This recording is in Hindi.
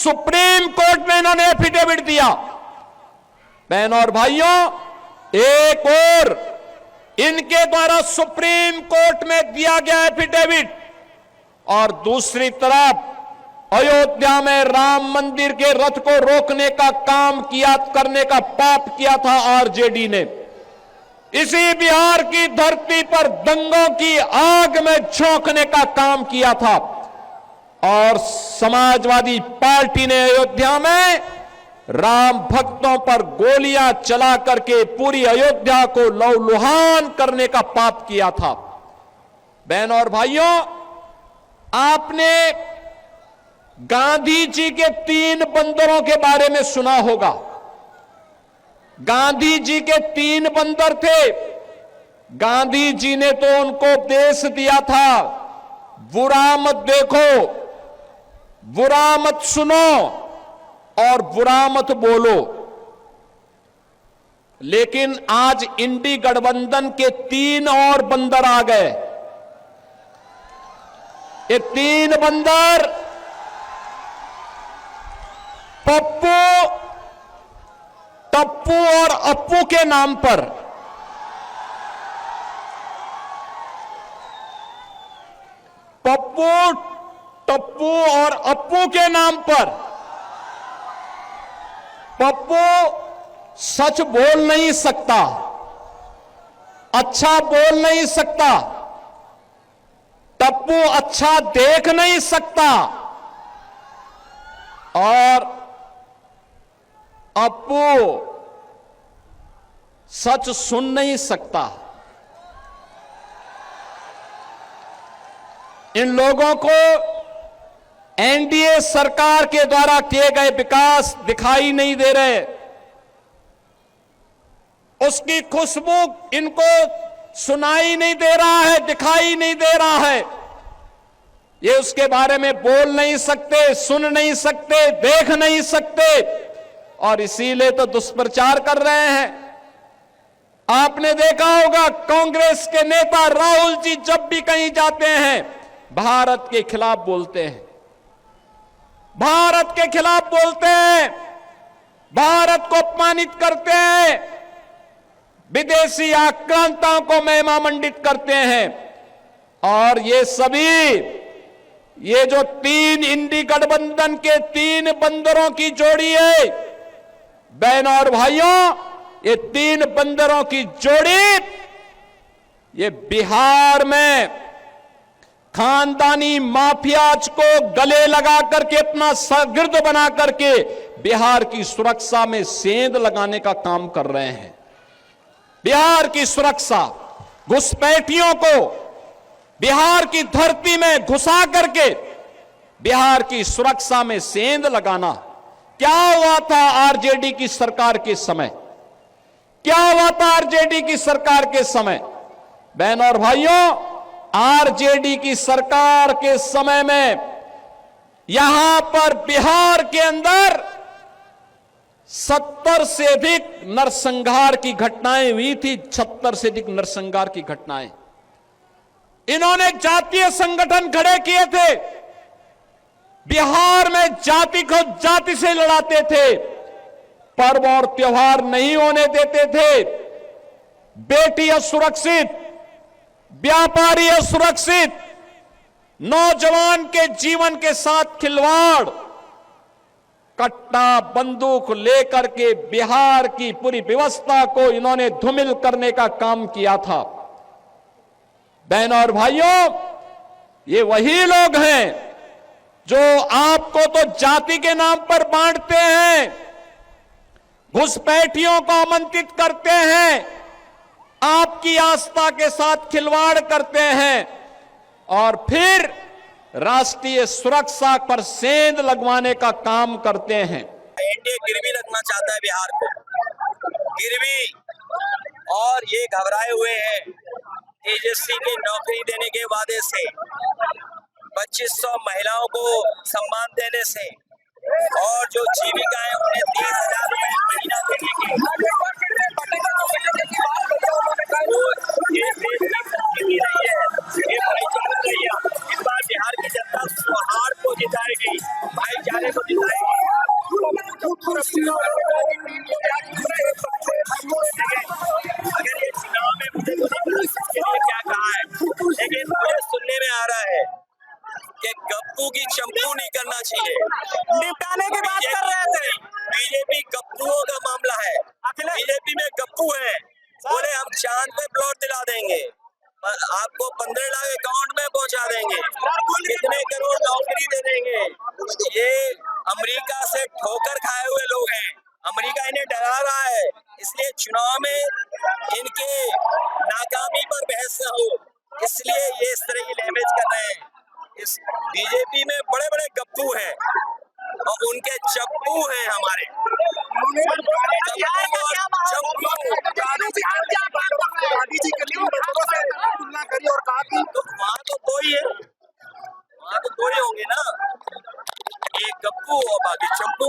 सुप्रीम कोर्ट में इन्होंने एफिडेविट दिया। बहनों और भाइयों, एक और इनके द्वारा सुप्रीम कोर्ट में दिया गया एफिडेविट और दूसरी तरफ अयोध्या में राम मंदिर के रथ को रोकने का काम किया, करने का पाप किया था आरजेडी ने। इसी बिहार की धरती पर दंगों की आग में झोंकने का काम किया था और समाजवादी पार्टी ने अयोध्या में राम भक्तों पर गोलियां चला करके पूरी अयोध्या को लहूलुहान करने का पाप किया था। बहनों और भाइयों, आपने गांधी जी के 3 बंदरों के बारे में सुना होगा। गांधी जी के 3 बंदर थे। गांधी जी ने तो उनको उपदेश दिया था, बुरा मत देखो, बुरा मत सुनो और बुरा मत बोलो। लेकिन आज इंडी गठबंधन के 3 और बंदर आ गए। ये 3 बंदर पप्पू, टप्पू और अप्पू के नाम पर पप्पू, टप्पू और अप्पू के नाम पर पप्पू सच बोल नहीं सकता, अच्छा बोल नहीं सकता, टप्पू अच्छा देख नहीं सकता और अप्पू सच सुन नहीं सकता। इन लोगों को एनडीए सरकार के द्वारा किए गए विकास दिखाई नहीं दे रहे, उसकी खुशबू इनको सुनाई नहीं दे रहा है, दिखाई नहीं दे रहा है। ये उसके बारे में बोल नहीं सकते, सुन नहीं सकते, देख नहीं सकते और इसीलिए तो दुष्प्रचार कर रहे हैं। आपने देखा होगा कांग्रेस के नेता राहुल जी जब भी कहीं जाते हैं भारत के खिलाफ बोलते हैं, भारत के खिलाफ बोलते हैं, भारत को अपमानित करते हैं, विदेशी आक्रांताओं को महिमामंडित करते हैं। और ये सभी, ये जो 3 इंडी गठबंधन के 3 बंदरों की जोड़ी है, बहनों और भाइयों, ये 3 बंदरों की जोड़ी ये बिहार में खानदानी माफियाज को गले लगा करके अपना शागिर्द बना करके बिहार की सुरक्षा में सेंध लगाने का काम कर रहे हैं। बिहार की सुरक्षा, घुसपैठियों को बिहार की धरती में घुसा करके बिहार की सुरक्षा में सेंध लगाना। क्या हुआ था आरजेडी की सरकार के समय? क्या हुआ था आरजेडी की सरकार के समय? बहनों और भाइयों, आरजेडी की सरकार के समय में यहां पर बिहार के अंदर 70 से अधिक नरसंहार की घटनाएं हुई थी। 76 से अधिक नरसंहार की घटनाएं। इन्होंने जातीय संगठन खड़े किए थे, बिहार में जाति को जाति से लड़ाते थे, पर्व और त्योहार नहीं होने देते थे, बेटी असुरक्षित, व्यापारी असुरक्षित, नौजवान के जीवन के साथ खिलवाड़, कट्टा बंदूक लेकर के बिहार की पूरी व्यवस्था को इन्होंने धूमिल करने का काम किया था। बहनों और भाइयों, ये वही लोग हैं जो आपको तो जाति के नाम पर बांटते हैं, घुसपैठियों को आमंत्रित करते हैं, आपकी आस्था के साथ खिलवाड़ करते हैं और फिर राष्ट्रीय सुरक्षा पर सेंध लगवाने का काम करते हैं। एनडीए गिरवी रखना चाहता है बिहार को, गिरवी, और ये घबराए हुए हैं तेजस्वी की नौकरी देने के वादे से, 2500 महिलाओं को सम्मान देने से और जो जीविका है उन्हें 30,000 रुपए महीना देने की। इस बार बिहार की जनता सौहार्द को जिताएगी, भाईचारे को जिताएगी। निपटाने की बात कर रहे थे। बीजेपी गप्पुओं का मामला है। बीजेपी में गप्पू है, बोले हम चांद पे प्लॉट दिला देंगे, आपको 15 लाख अकाउंट में पहुंचा देंगे, कितने करोड़ नौकरी दे देंगे। ये अमेरिका से ठोकर खाए हुए लोग हैं, अमेरिका इन्हें डरा रहा है, इसलिए चुनाव में इनके नाकामी पर बहस न हो, इसलिए ये इस तरह की लैंग्वेज कर रहे हैं। इस बीजेपी में बड़े बड़े गप्पू हैं और उनके चप्पू हैं हमारे। तो वहाँ तो दो ही है, वहाँ तो दो ही होंगे ना, एक गप्पू और बाकी चप्पू।